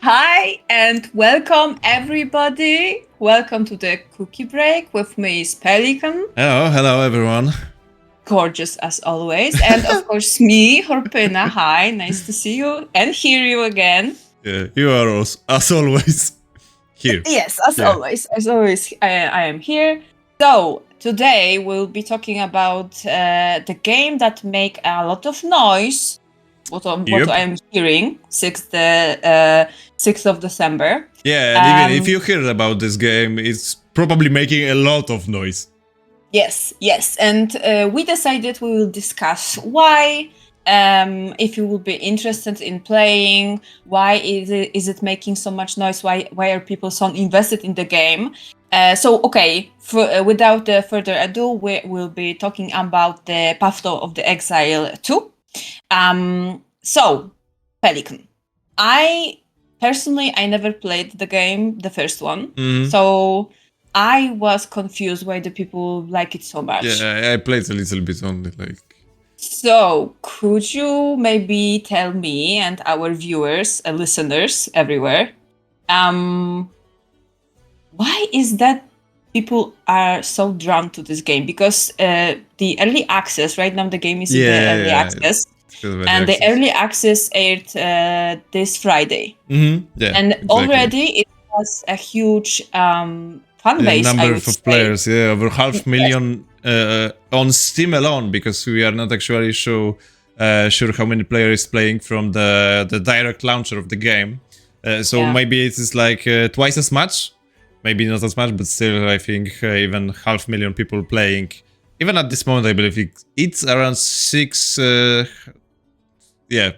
Hi and welcome everybody. Welcome to the cookie break. With me is Pelican, Hello everyone. gorgeous as always, and of course me, Horpina. Hi, nice to see you and hear you again. Yeah, you are as always here. Yes, Yeah. as always, I am here. So today we'll be talking about the game that make a lot of noise. What Yep. I am hearing, 6th of December. Yeah, and even if you heard about this game, it's probably making a lot of noise. Yes, and we decided we will discuss why, if you will be interested in playing, why is it making so much noise, why are people so invested in the game. Without further ado, we will be talking about the Path of the Exile 2. So, Pelican, I never played the game, the first one, so I was confused why the people like it so much. Yeah, I played a little bit only, like. So, could you maybe tell me and our viewers and listeners everywhere, why is that people are so drawn to this game? Because the early access, right now the game is in the early access. And the early access aired this Friday. Yeah, and exactly. Already it has a huge fan base. Number of players, over 500,000 on Steam alone, because we are not actually sure how many players playing from the direct launcher of the game. Maybe it is like twice as much, maybe not as much, but still I think even 500,000 people playing. Even at this moment, I believe it's around 500,000. A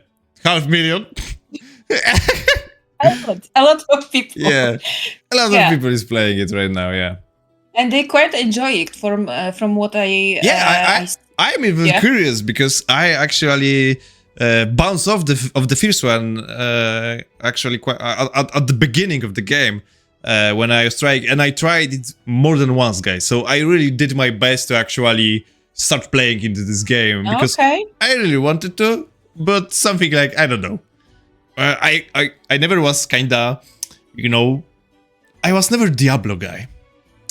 lot of people. Yeah, a lot of people is playing it right now. Yeah, and they quite enjoy it from what I. I'm even curious because I actually bounced off the first one actually quite at the beginning of the game when I was trying, and I tried it more than once, guys. So I really did my best to actually start playing into this game because I really wanted to, but something like, I don't know. I never was kinda, I was never Diablo guy.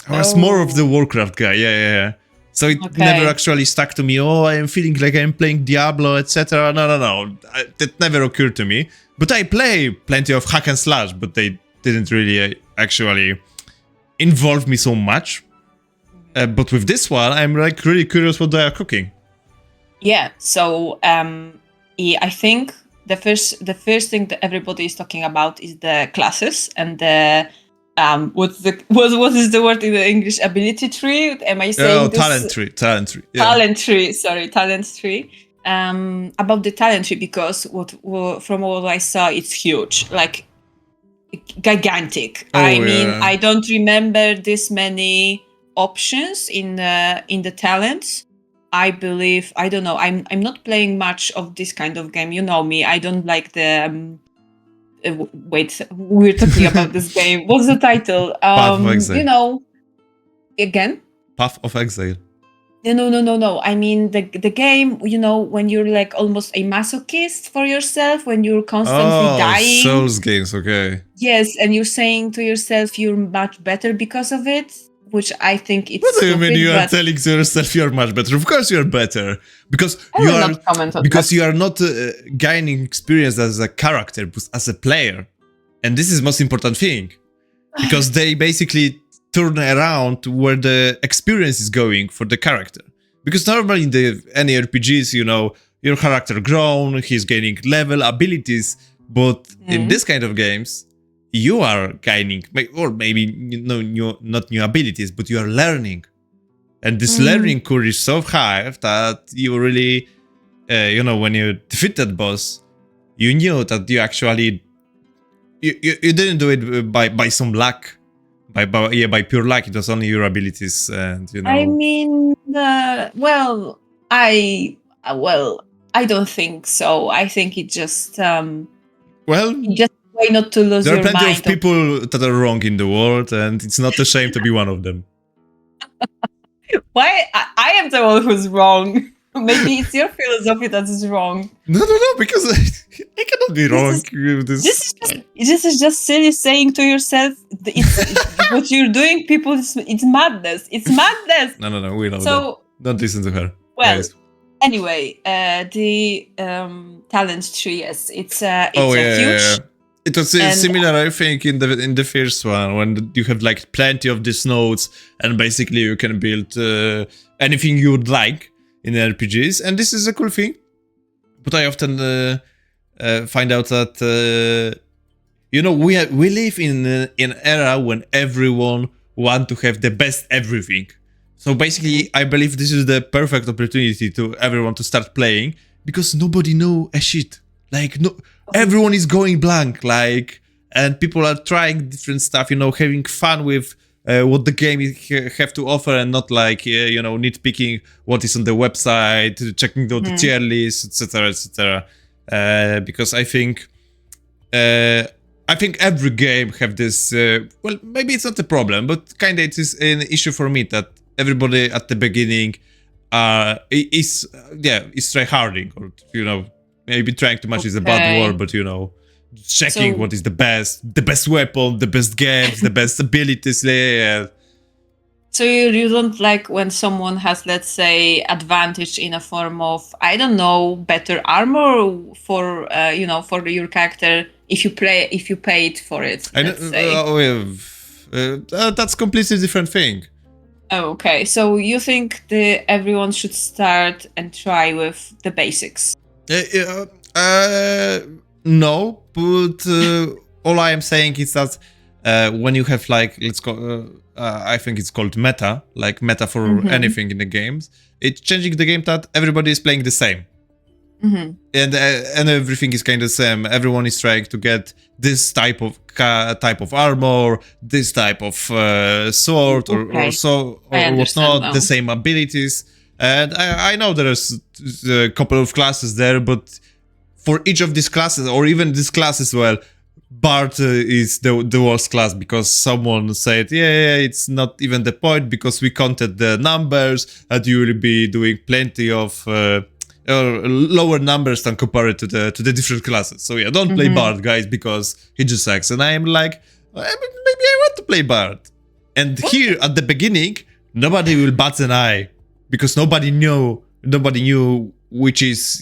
I was more of the Warcraft guy. Yeah. So it never actually stuck to me. Oh, I am feeling like I'm playing Diablo, etc. No. That never occurred to me. But I play plenty of hack and slash, but they didn't really actually involve me so much. But with this one, I'm like really curious what they are cooking. Yeah. So I think the first thing that everybody is talking about is the classes and the what is the word in the English? Ability tree? Am I saying this? Talent tree. Yeah. Talent tree. Sorry, talent tree. About the talent tree, because from what I saw, it's huge, like gigantic. I don't remember this many options in the talents. I believe, I don't know, I'm not playing much of this kind of game. You know me, I don't like the wait, we're talking about this game. What's the title? Path of Exile. Again? Path of Exile. No. I mean the game, when you're like almost a masochist for yourself, when you're constantly dying. Souls games, okay. Yes, and you're saying to yourself you're much better because of it, which I think it's What do you mean you are telling to yourself you're much better? Of course you're better. Because you are not gaining experience as a character, but as a player. And this is most important thing. Because they basically turn around where the experience is going for the character. Because normally in any RPGs, your character grown, he's gaining level, abilities. But in this kind of games, you are gaining, or maybe not new abilities, but you are learning. And this learning curve is so high that you really, when you defeat that boss, you knew that you actually, you didn't do it by some luck. By pure luck. It was only your abilities, and I mean, I don't think so. I think it just way not to lose your mind. There are plenty of people that are wrong in the world, and it's not a shame to be one of them. Why? I am the one who's wrong. Maybe it's your philosophy that is wrong. No, because I cannot be wrong with this. This is just silly saying to yourself, it's what you're doing, people, it's madness. It's madness. No, we know that. Don't listen to her. Well, guys. Anyway, the talent tree, yes, it's huge. Yeah. It was similar, I think, in the first one, when you have like plenty of these nodes, and basically you can build anything you would like in RPGs, and this is a cool thing. But I often find out that we live in an era when everyone want to have the best everything. So basically, I believe this is the perfect opportunity to everyone to start playing, because nobody know a shit. Like, no, everyone is going blank, like, and people are trying different stuff, having fun with what the game have to offer, and not like, nitpicking what is on the website, checking out the tier list, etc., etc. Because I think every game have this. Well, maybe it's not a problem, but kind of it is an issue for me that everybody at the beginning is tryharding, or maybe trying too much is a bad word, but checking what is the best weapon, the best games, the best abilities. Yeah. So you don't like when someone has, let's say, advantage in a form of, I don't know, better armor for for your character if you pay it for it. That's completely different thing. Okay, so you think everyone should start and try with the basics? No, but all I am saying is that when you have like, let's go, I think it's called meta, like meta for anything in the games, it's changing the game that everybody is playing the same. And everything is kind of the same. Everyone is trying to get this type of armor, this type of sword, or whatnot, the same abilities. And I know there's a couple of classes there, but for each of these classes, or even this class as well, Bard is the worst class, because someone said, yeah, it's not even the point, because we counted the numbers, and you will be doing plenty of lower numbers than compared to the different classes. So yeah, don't play Bard, guys, because he just sucks. And I am like, maybe I want to play Bard. And here at the beginning, nobody will bat an eye, because nobody knew which is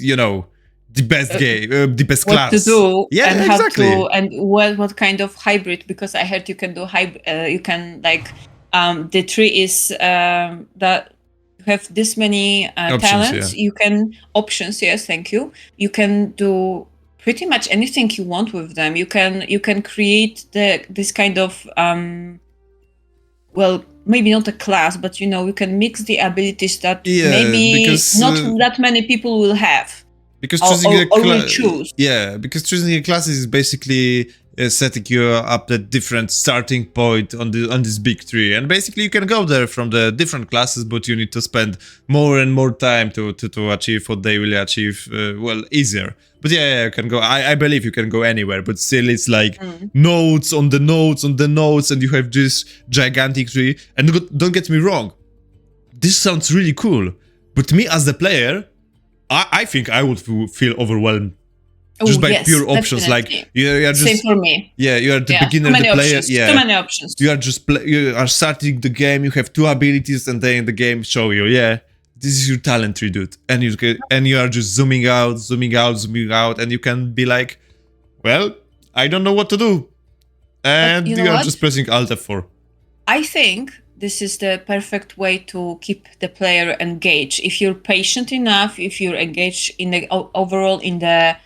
the best game, the best class. What to do, yeah, and exactly. how to, and what kind of hybrid, because I heard you can do hybrid. You can the tree is that you have this many talents. Yeah. You can options. Yes, thank you. You can do pretty much anything you want with them. You can create this kind of well, maybe not a class, but you can mix the abilities that maybe not that many people will have. Because choosing will choose. Yeah, because choosing a class is basically setting you up at different starting point on this big tree, and basically you can go there from the different classes, but you need to spend more and more time to achieve what they will achieve. Easier. But yeah, you can go. I believe you can go anywhere, but still it's like nodes on the nodes on the nodes, and you have this gigantic tree. And don't get me wrong, this sounds really cool, but me as the player, I think I would feel overwhelmed just by pure options. Definitely. Like you are just same for me. Yeah, you are the beginner, the player. Options. Yeah, too many options. You are starting the game. You have two abilities, and then the game show you, this is your talent tree, dude. And you are just zooming out, and you can be like, well, I don't know what to do, and you are just pressing Alt F4. I think this is the perfect way to keep the player engaged. If you're patient enough, if you're engaged in the overall in the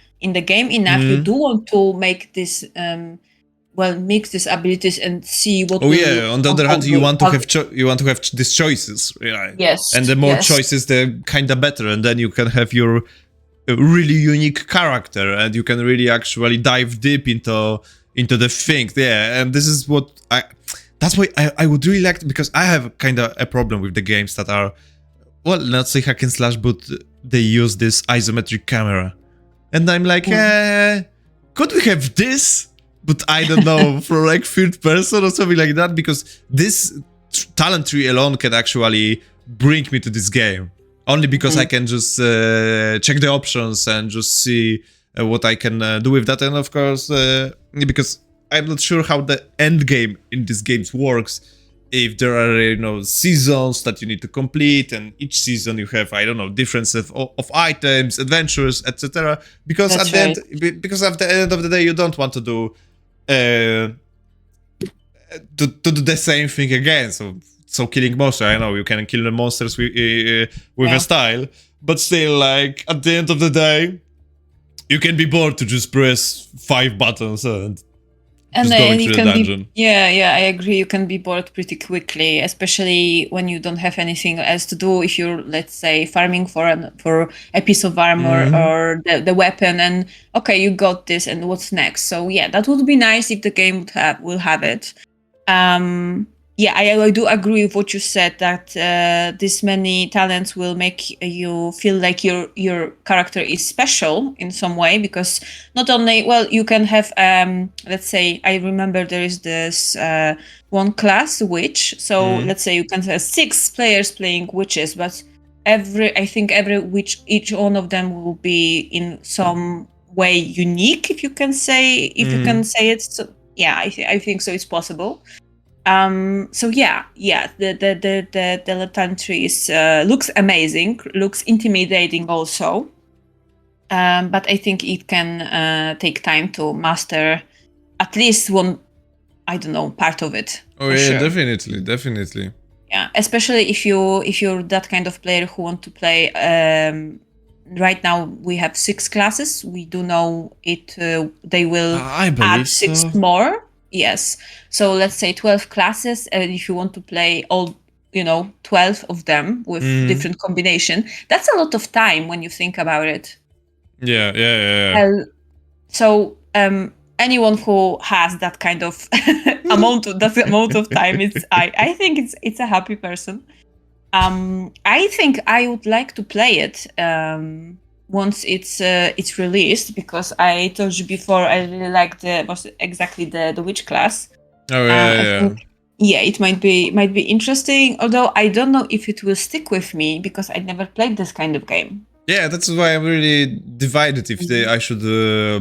game enough, you do want to make this mix these abilities and see what. On the other hand, you want to have these choices, right? Yes. And the more choices, the kind of better, and then you can have your really unique character, and you can really actually dive deep into the thing. Yeah, and this is what that's why I would really like to, because I have kind of a problem with the games that are, well, not say hack and slash, but they use this isometric camera. And I'm like, could we have this? But I don't know, for like third person or something like that, because this talent tree alone can actually bring me to this game. only because I can just check the options and just see what I can do with that. And of course, because I'm not sure how the end game in these games works. If there are, seasons that you need to complete, and each season you have, I don't know, differences of items, adventures, etc. Because That's because at the end of the day, you don't want to do to do the same thing again. So killing monsters, I know you can kill the monsters with a style, but still, like at the end of the day, you can be bored to just press 5 buttons and just going through the dungeon. I agree. You can be bored pretty quickly, especially when you don't have anything else to do. If you're, let's say, farming for a piece of armor or the weapon, and okay, you got this, and what's next? So yeah, that would be nice if the game will have it. I do agree with what you said, that this many talents will make you feel like your character is special in some way, because not only, well, you can have, let's say, I remember there is this one class, witch. So let's say you can have 6 players playing witches, but I think every witch, each one of them will be in some way unique, if you can say it. So yeah, I think so. It's possible. The longtime trees looks amazing, looks intimidating also, but I think it can take time to master at least one, I don't know, part of it. Oh yeah, sure. Definitely. Yeah, especially if you're that kind of player who want to play. Right now we have 6 classes. We do know it. They will add 6 more. Yes. So let's say 12 classes, and if you want to play all, 12 of them with different combination, that's a lot of time when you think about it. Yeah. So anyone who has that kind of amount of time, I think it's a happy person. I think I would like to play it once it's released, because I told you before I really like the witch class. Oh yeah. It might be interesting, although I don't know if it will stick with me, because I never played this kind of game. Yeah, that's why I'm really divided if I should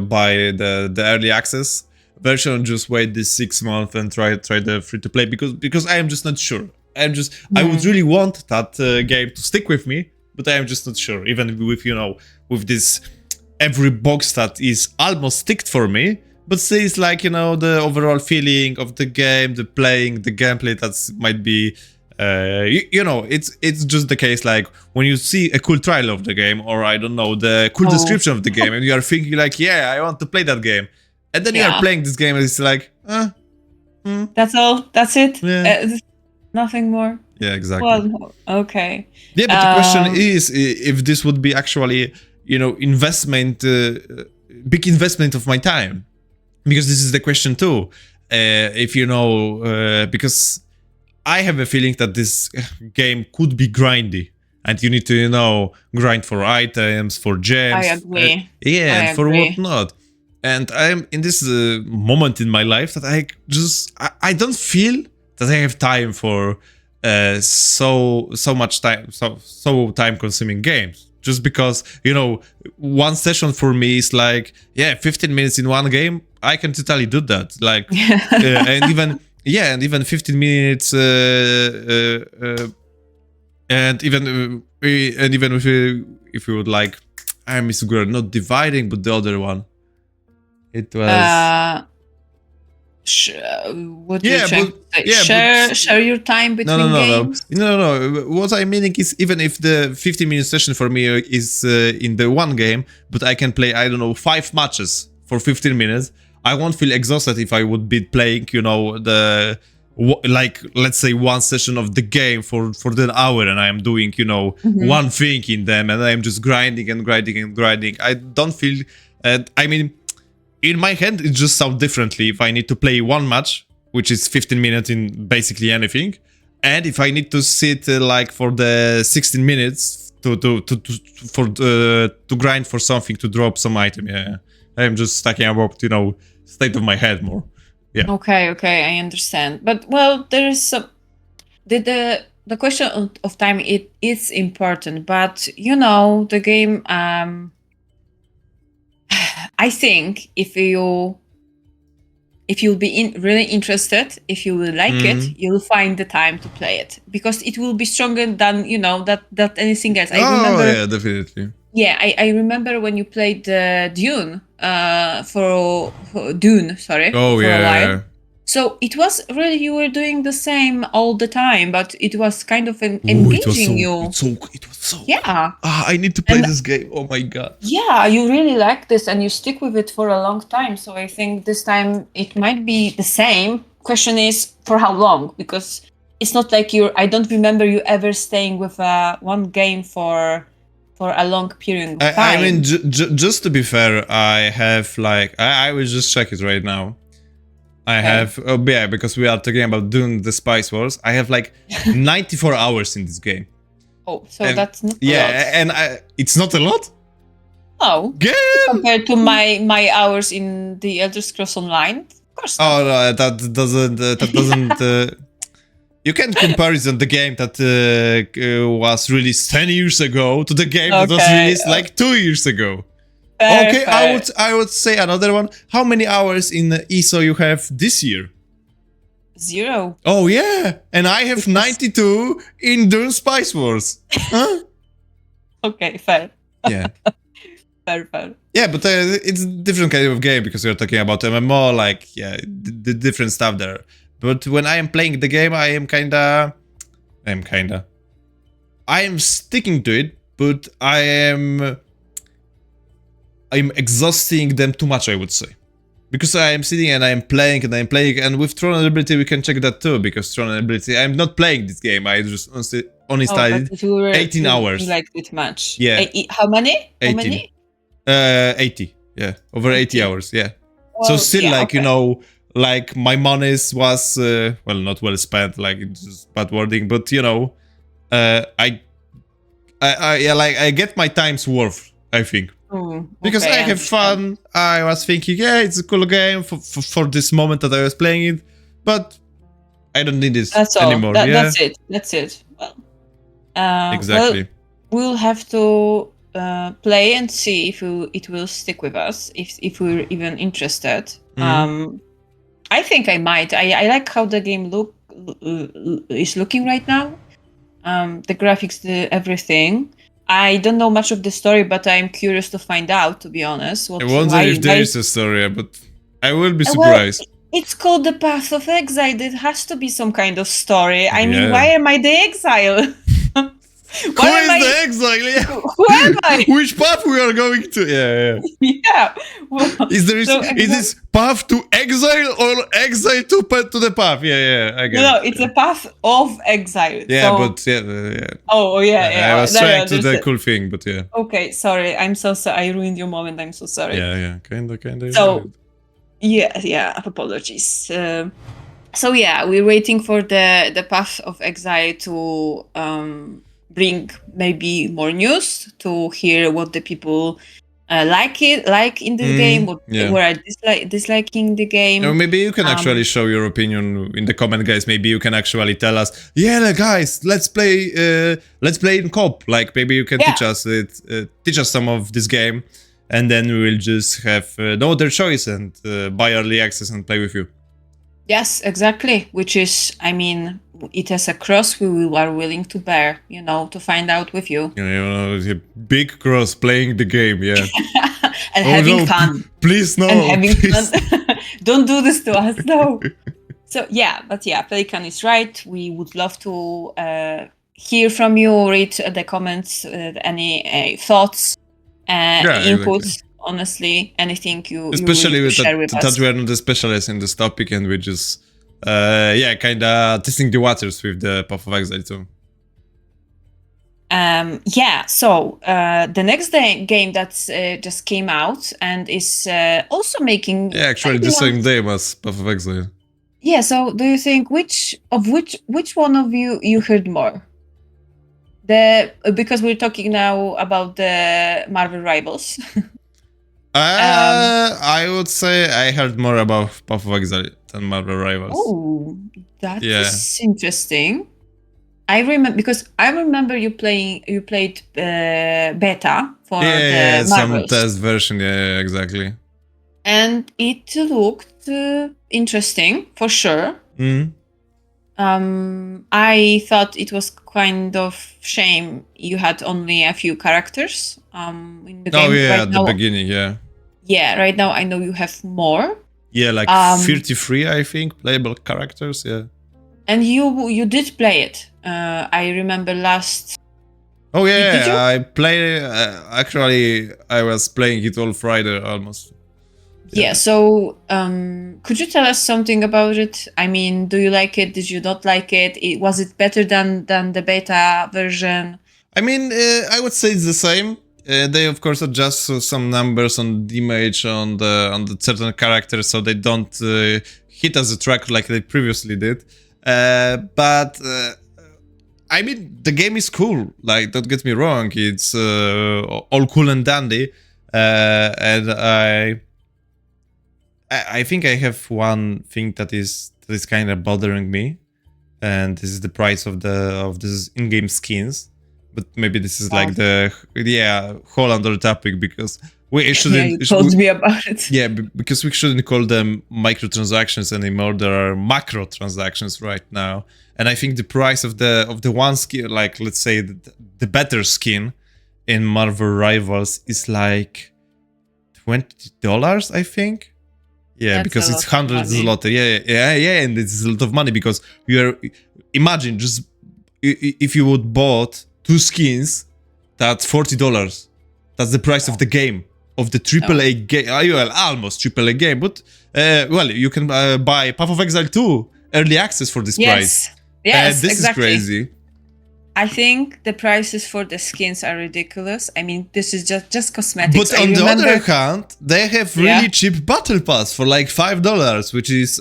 buy the early access version, just wait this 6 months and try the free to play, because I am just not sure. I would really want that game to stick with me, but I am just not sure. Even with this every box that is almost ticked for me, but still it's like, the overall feeling of the game, the playing, the gameplay, that might be, it's just the case, like when you see a cool trailer of the game, or I don't know, the cool description of the game, and you are thinking like, yeah, I want to play that game. And then you are playing this game and it's like, that's all, that's it. Yeah. Nothing more. Yeah, exactly. Well, okay. Yeah, but the question is if this would be actually, investment, big investment of my time, because this is the question too. If because I have a feeling that this game could be grindy, and you need to, grind for items, for gems. I agree. And for whatnot. And I'm in this moment in my life that I don't feel that I have time for so much time, so time consuming games. Just because, one session for me is like, 15 minutes in one game, I can totally do that. Like, and even 15 minutes, and even if you would like, I miss girl, not dividing, but the other one. It was. What do you trying to say? Share your time between games? No. What I'm meaning is, even if the 15-minute session for me is in the one game, but I can play, I don't know, 5 matches for 15 minutes, I won't feel exhausted if I would be playing, let's say one session of the game for the hour, and I am doing, one thing in them, and I'm just grinding. I don't feel, in my head, it just sounds differently if I need to play one match, which is 15 minutes in basically anything, and if I need to sit for the 16 minutes to grind for something, to drop some item. Yeah, I'm just talking about state of my head more. Yeah. Okay, I understand. But well, there is some. the question of time, it is important, but you know, the game, I think if you'll be really interested, if you will like it, you'll find the time to play it, because it will be stronger than, you know, that anything else. I remember, yeah, definitely. Yeah, I remember when you played Dune, for Dune, sorry, Oh, for a while. yeah. So it was really, you were doing the same all the time, but it was kind of engaging you. It was so Yeah. I need to play this game. Oh my god. Yeah, you really like this and you stick with it for a long time. So I think this time it might be the same. Question is for how long? Because it's not like I don't remember you ever staying with one game for a long period of time. I mean, just to be fair, I have like I will just check it right now. I have yeah, because we are talking about doing the Spice Wars. I have like 94 hours in this game. Oh, so that's not a lot. And it's not a lot. Oh, game compared to my hours in the Elder Scrolls Online, of course not. Oh no, that doesn't. You can't comparison the game that was released 10 years ago to the game that was released like 2 years ago. Fair. I would say another one. How many hours in ESO you have this year? 0. Oh yeah, and I have 92 in Dune Spice Wars. Huh? Okay, fair. Yeah. fair. Yeah, but it's different kind of game because you're talking about MMO, like yeah, the different stuff there. But when I am playing the game, I am sticking to it, but I'm exhausting them too much, I would say. Because I am sitting and I am playing, and with Throne Ability we can check that too, because Throne Ability, I'm not playing this game, I just only started 18 hours. You liked it much. Yeah. How many? 18. How many? 80, yeah. Over 80 hours, yeah. Well, so still, yeah, like, you know, like my money was, well, not well spent, like, it's just bad wording, but, you know, I get my time's worth, I think. Because I have fun. I was thinking, yeah, it's a cool game for this moment that I was playing it, but I don't need this anymore. That's it. Well, exactly. Well, we'll have to play and see if it will stick with us, if we're even interested. I think I might. I like how the game is looking right now. The graphics, everything. I don't know much of the story, but I'm curious to find out, to be honest. I wonder if there is a story, but I will be surprised. Well, it's called the Path of Exile. There has to be some kind of story. I mean, why am I the exile? Who is the exile? Yeah. Who am I? Which path we are going to? Yeah. Yeah. Well, is this path to exile or exile to the path? Yeah. I get No, it's a path of exile. Yeah, so... but yeah. Oh, yeah. I was trying to do the cool thing, but yeah. Okay, sorry. I'm so sorry. I ruined your moment. I'm so sorry. Yeah. Kinda. So, yeah. Apologies. So yeah, we're waiting for the Path of Exile to bring maybe more news, to hear what the people like in the game, what are disliking the game. Or maybe you can actually show your opinion in the comment, guys. Maybe you can actually tell us, yeah, guys, let's play in co-op. Like maybe you can teach us some of this game, and then we will just have no other choice and buy early access and play with you. Yes, exactly. Which is, I mean, it is a cross we are willing to bear, you know, to find out with you. You know, a big cross playing the game, yeah. And having fun. Please, no. And having fun. Don't do this to us, no. So, Pelican is right. We would love to hear from you, read the comments, any thoughts, inputs. Exactly. Honestly, anything you especially with share with us. That we are not the specialists in this topic, and we just kind of testing the waters with the Path of Exile too. So the next game that's just came out and is also making actually the same day as Path of Exile. Yeah. So do you think which one of you heard more? Because we're talking now about the Marvel Rivals. I would say I heard more about Path of Exile than Marvel Rivals. Oh, that is interesting. I remember because I remember you played beta for the some Marvels, test version. Yeah, exactly. and it looked interesting for sure. I thought it was kind of shame you had only a few characters in the game. Oh yeah, Right at the now, beginning, yeah. yeah, right now I know you have more. Yeah, like 33, I think, playable characters. Yeah. And you did play it. I remember last. Oh yeah, Did you? I play. Actually, I was playing it all Friday almost. Yeah. So, could you tell us something about it? I mean, do you like it? Did you not like it? Was it better than the beta version? I mean, I would say it's the same. They of course adjust some numbers on the image on the certain characters so they don't hit as a track like they previously did. But I mean, the game is cool. Like, don't get me wrong, it's all cool and dandy. And I think I have one thing that is kind of bothering me, and this is the price of this in-game skins. But maybe this is like the whole other topic, because we shouldn't. Yeah, you told me about it. Yeah, because we shouldn't call them microtransactions anymore. There are macro transactions right now, and I think the price of the one skin, like let's say the better skin in Marvel Rivals, is like $20, I think. Yeah, That's because it's hundreds of zloty. Yeah, and it's a lot of money because imagine just if you would bought 2 skins, that's $40. That's the price of the game, of the AAA game. Well, almost AAA game, but well, you can buy Path of Exile 2 early access for this price. Yes, this exactly. is crazy. I think the prices for the skins are ridiculous. I mean, this is just cosmetics. But on the other hand, they have really cheap battle pass for like $5, which is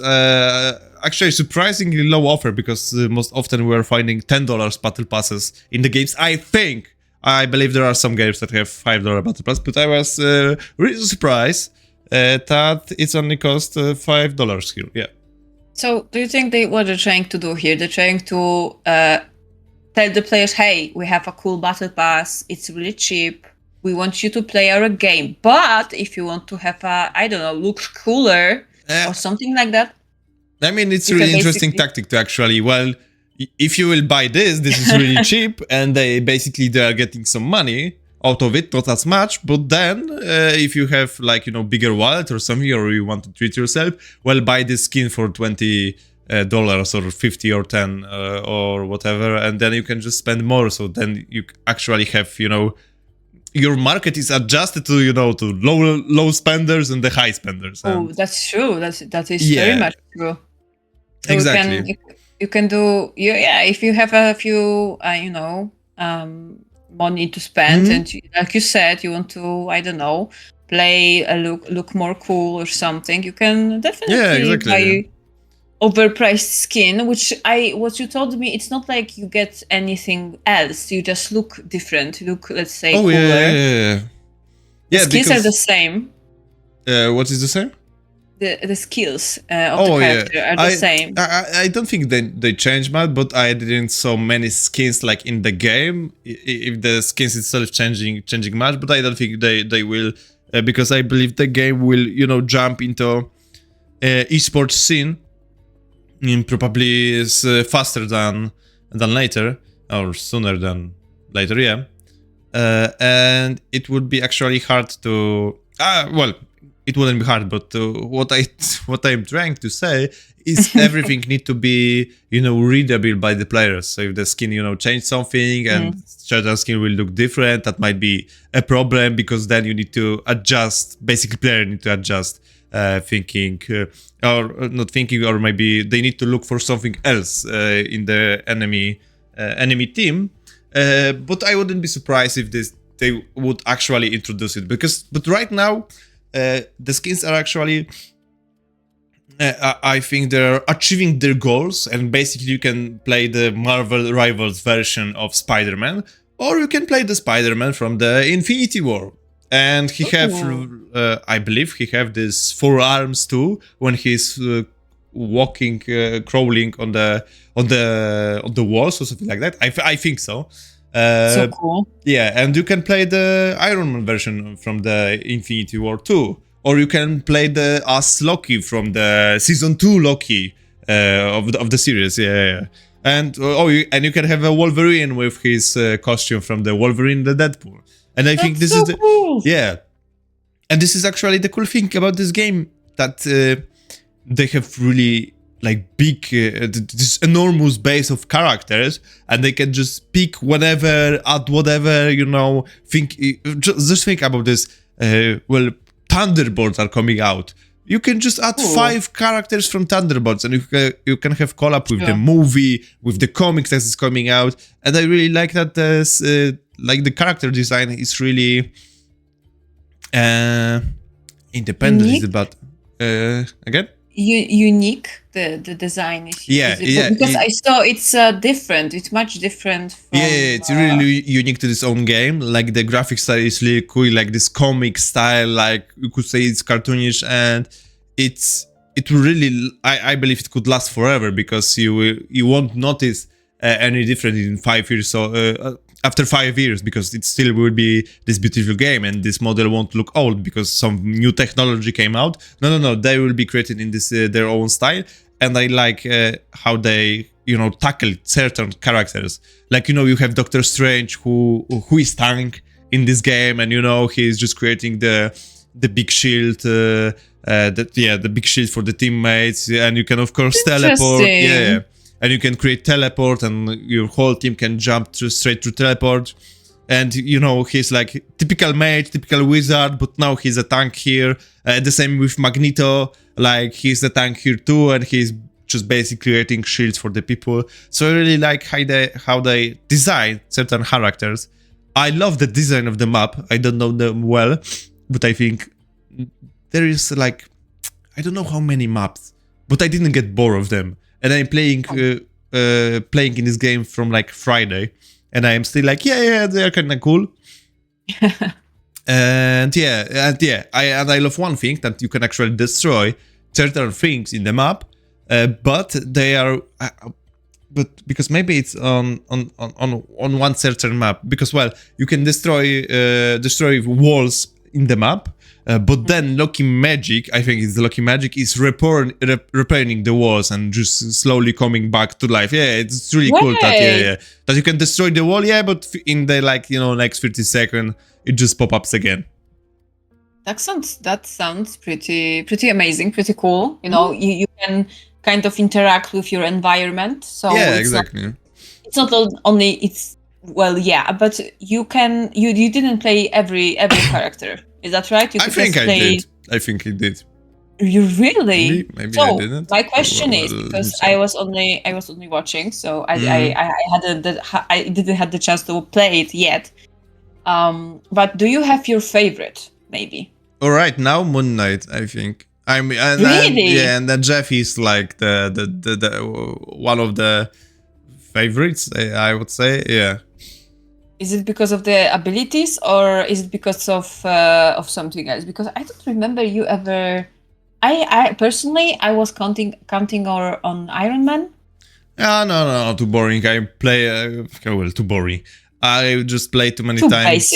actually surprisingly low offer, because most often we're finding $10 battle passes in the games. I believe there are some games that have $5 battle pass, but I was really surprised that it's only cost $5 here. Yeah. So, do you think what they're trying to do here? They're trying to tell the players, hey, we have a cool battle pass, it's really cheap, we want you to play our game, but if you want to have I don't know, look cooler or something like that. I mean, it's a really interesting tactic to actually, well, if you will buy this is really cheap, and they are getting some money out of it, not as much, but then if you have like, bigger wallet or something, or you want to treat yourself, well, buy this skin for $20 or 50 or 10 or whatever, and then you can just spend more. So then you actually have, your market is adjusted to, to low spenders and the high spenders. Oh, that's true. That is very much true. So exactly. You can do if you have a few money to spend, and like you said, you want to, I don't know, play look more cool or something, you can definitely buy overpriced skin, which what you told me, it's not like you get anything else, you just look different, let's say cooler. Yeah, the skins are the same. What is the same? The skills of the character are the same. I don't think they changed much, but I didn't saw many skins like in the game, if the skins itself changing much, but I don't think they will, because I believe the game will, jump into esports scene probably is faster than later, or sooner than later, yeah. And it would be actually hard to well, it wouldn't be hard, but what I'm trying to say is everything need to be, readable by the players. So if the skin, change something and certain skin will look different, that might be a problem, because then you need to adjust, basically player need to adjust thinking, or not thinking, or maybe they need to look for something else in the enemy team. But I wouldn't be surprised if they would actually introduce it, but right now the skins are actually, I think they're achieving their goals, and basically you can play the Marvel Rivals version of Spider-Man, or you can play the Spider-Man from the Infinity War. And he have, I believe he have this 4 arms too, when he's walking, crawling on the walls or something like that. I think so. So cool. Yeah, and you can play the Iron Man version from the Infinity War 2, or you can play the as Loki from the season 2 Loki of the series. Yeah. And and you can have a Wolverine with his costume from the Wolverine the Deadpool. And I think this so is the cool. yeah. And this is actually the cool thing about this game, that they have really like big, this enormous base of characters, and they can just pick whenever, add whatever, just think about this. Well, Thunderbolts are coming out. You can just add 5 characters from Thunderbolts, and you can have collab with the movie, with the comics that is coming out. And I really like that like the character design is really independent. Is about again? Unique. The design is because I saw it's different. It's much different from, it's really unique to this own game. Like the graphic style is really cool, like this comic style, like you could say it's cartoonish, and it really, I believe it could last forever, because you won't notice any difference in 5 years. So after 5 years, because it still will be this beautiful game, and this model won't look old because some new technology came out. No, they will be created in this their own style. And I like how they, tackle certain characters. Like, you have Doctor Strange, who is tank in this game, and he's just creating the big shield, the big shield for the teammates, and you can of course teleport. Yeah. And you can create teleport, and your whole team can jump straight to teleport. And, he's like typical mage, typical wizard, but now he's a tank here. The same with Magneto, like he's a tank here too, and he's just basically creating shields for the people. So I really like how they design certain characters. I love the design of the map. I don't know them well, but I think there is like, I don't know how many maps, but I didn't get bored of them. And I'm playing in this game from like Friday, and I am still like, yeah, they are kind of cool. and I love one thing, that you can actually destroy certain things in the map, but they are, but because maybe it's on one certain map, because you can destroy walls in the map. But then Loki Magic, I think it's the Loki Magic, is repairing the walls and just slowly coming back to life. Yeah, it's really cool that that you can destroy the wall, but in the next 30 seconds it just pop-ups again. That sounds pretty amazing, pretty cool. You can kind of interact with your environment. So exactly. It's not only but you didn't play every character. Is that right? I think I did. I think I did. You really? Maybe I didn't. My question is, because I was only watching, so I didn't have the chance to play it yet. But do you have your favorite? Maybe. All right, now Moon Knight, I think. Really? And then Jeff is like the one of the favorites, I would say. Yeah. Is it because of the abilities, or is it because of something else? Because I don't remember you ever. I personally, I was counting on Iron Man. No, too boring. I play too boring. I just play too many times.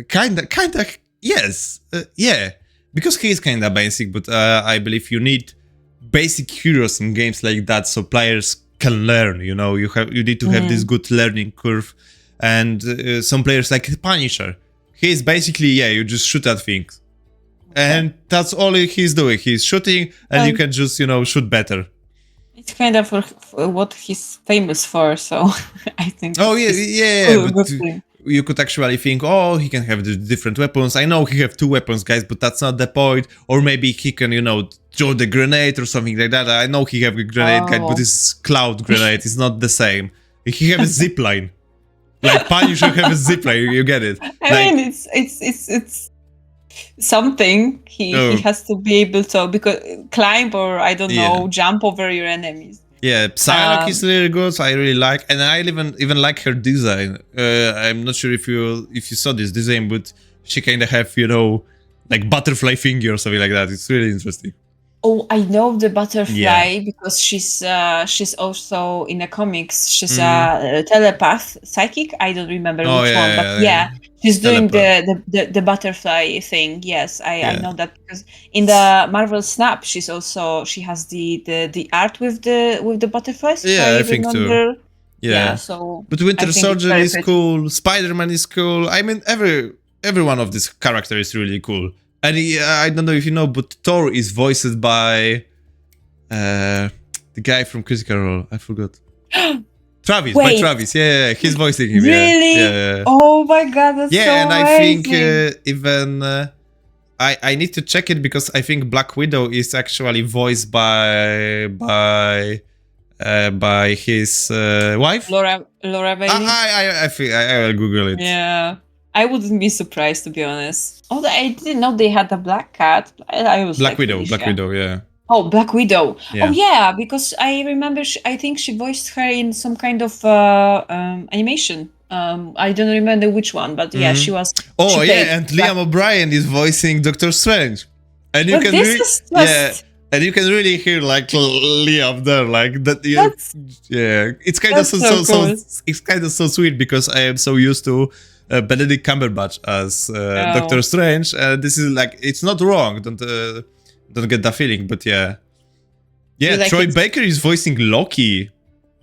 Kinda, yes, yeah. Because he is kinda basic, but I believe you need basic heroes in games like that, so players can learn. You need to have this good learning curve. And some players like Punisher, he's basically, you just shoot at things. And that's all he's doing. He's shooting, and you can just, shoot better. It's kind of what he's famous for, so I think... Oh, yeah, but you could actually think, he can have the different weapons. I know he have 2 weapons, guys, but that's not the point. Or maybe he can, throw the grenade or something like that. I know he have a grenade, guys, but it's cloud grenade. It's not the same. He have a zip line. Like Punisher have a zipline, you get it. I mean, it's something he has to be able to climb, or I don't know, jump over your enemies. Yeah, Psylocke is really good. I really like, and I even like her design. I'm not sure if you saw this design, but she kind of have like butterfly finger or something like that. It's really interesting. Oh, I know the butterfly because she's also in the comics. She's a telepath, psychic. I don't remember which one, but she's doing the butterfly thing. Yes, I know that because in the Marvel Snap, she has the art with the butterflies. Yeah, I think so. Yeah, so but Winter Soldier is cool. Spider-Man is cool. I mean, every one of these characters is really cool. And I don't know if you know, but Thor is voiced by the guy from Critical Role. I forgot. Travis, by Travis. Yeah, he's voicing him. Really? Yeah. Oh my god, that's so and amazing. I think even I need to check it because I think Black Widow is actually voiced by his wife, Laura Bailey. I think I will Google it. Yeah. I wouldn't be surprised, to be honest. Although I didn't know they had a black cat. I was Black Widow, yeah. Oh, Black Widow. Yeah. Oh, yeah, because I remember, I think she voiced her in some kind of animation. I don't remember which one, but yeah, she was. Oh, and Liam O'Brien is voicing Doctor Strange. And you can and you can really hear like Liam there, like that. It's kind of it's kind of so sweet because I am so used to Benedict Cumberbatch as Doctor Strange. This is like, it's not wrong. Don't get that feeling, but yeah, like Troy Baker is voicing Loki.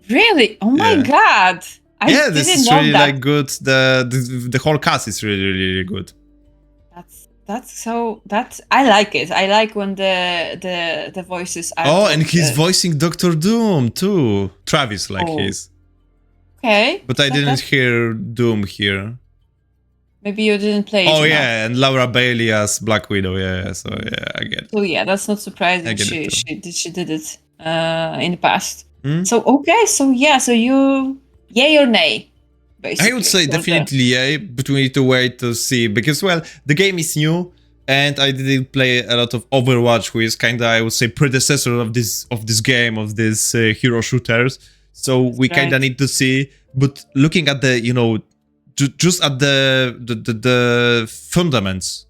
Really? Oh my god! This is really like good. The whole cast is really good. I like it. I like when the voices are. Oh, and he's voicing Doctor Doom too. Travis, he's. Okay. But I didn't hear Doom here. Maybe you didn't play it. Oh, yeah, and Laura Bailey as Black Widow, so I get it. So yeah, that's not surprising. She did it in the past. So okay, so you yay or nay? Basically. I would say definitely yay, but we need to wait to see because the game is new and I didn't play a lot of Overwatch, who is kinda, I would say, predecessor of this game, of these hero shooters. So we kinda need to see. But looking at the just at the fundaments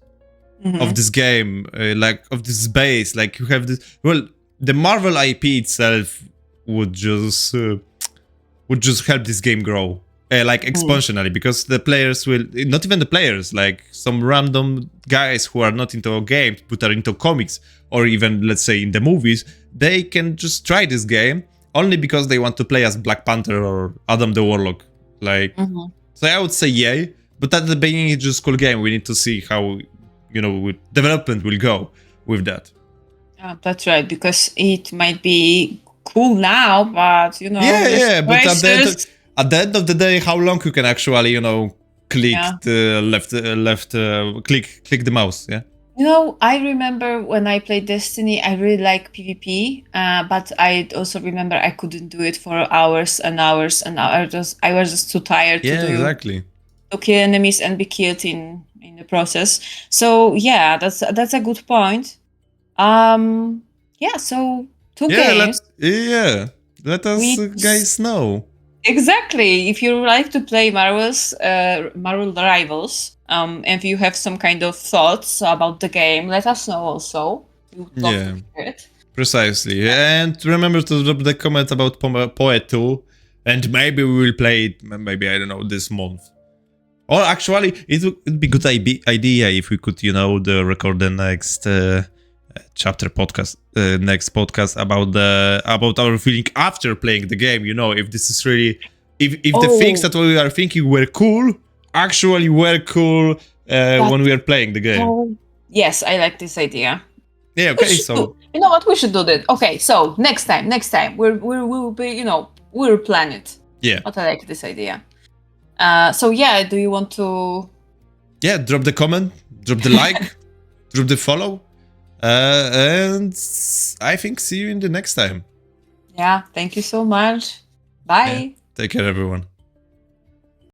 of this game, like of this base, like you have this. Well, the Marvel IP itself would just help this game grow, like exponentially, because the players will not even the players, like some random guys who are not into games but are into comics or even, let's say, in the movies, they can just try this game only because they want to play as Black Panther or Adam the Warlock, like. So I would say yay, but at the beginning it's just a cool game. We need to see how, development will go with that. Yeah, that's right, because it might be cool now, but but at the end of the day, how long you can actually, click the click the mouse, I remember when I played Destiny, I really like PvP, but I also remember I couldn't do it for hours and hours and hours. I was just too tired to kill enemies and be killed in the process. So yeah, that's a good point. So 2 games. Let us guys know. Exactly. If you like to play Marvel Rivals, and if you have some kind of thoughts about the game, let us know also. We would love to hear it. Precisely. And remember to drop the comment about Poet 2, and maybe we will play it, maybe, I don't know, this month. Or actually, it would be a good idea if we could, record the next chapter podcast, next podcast about our feeling after playing the game. If this is really, if the things that we are thinking were cool, actually were cool when we are playing the game. Yes, I like this idea. Yeah. Okay. So you know what, we should do that. Okay. So next time we'll be we'll plan it. Yeah. But I like this idea. Do you want to? Yeah. Drop the comment. Drop the like. Drop the follow. And I think see you in the next time. Yeah. Thank you so much. Bye. Yeah, take care, everyone.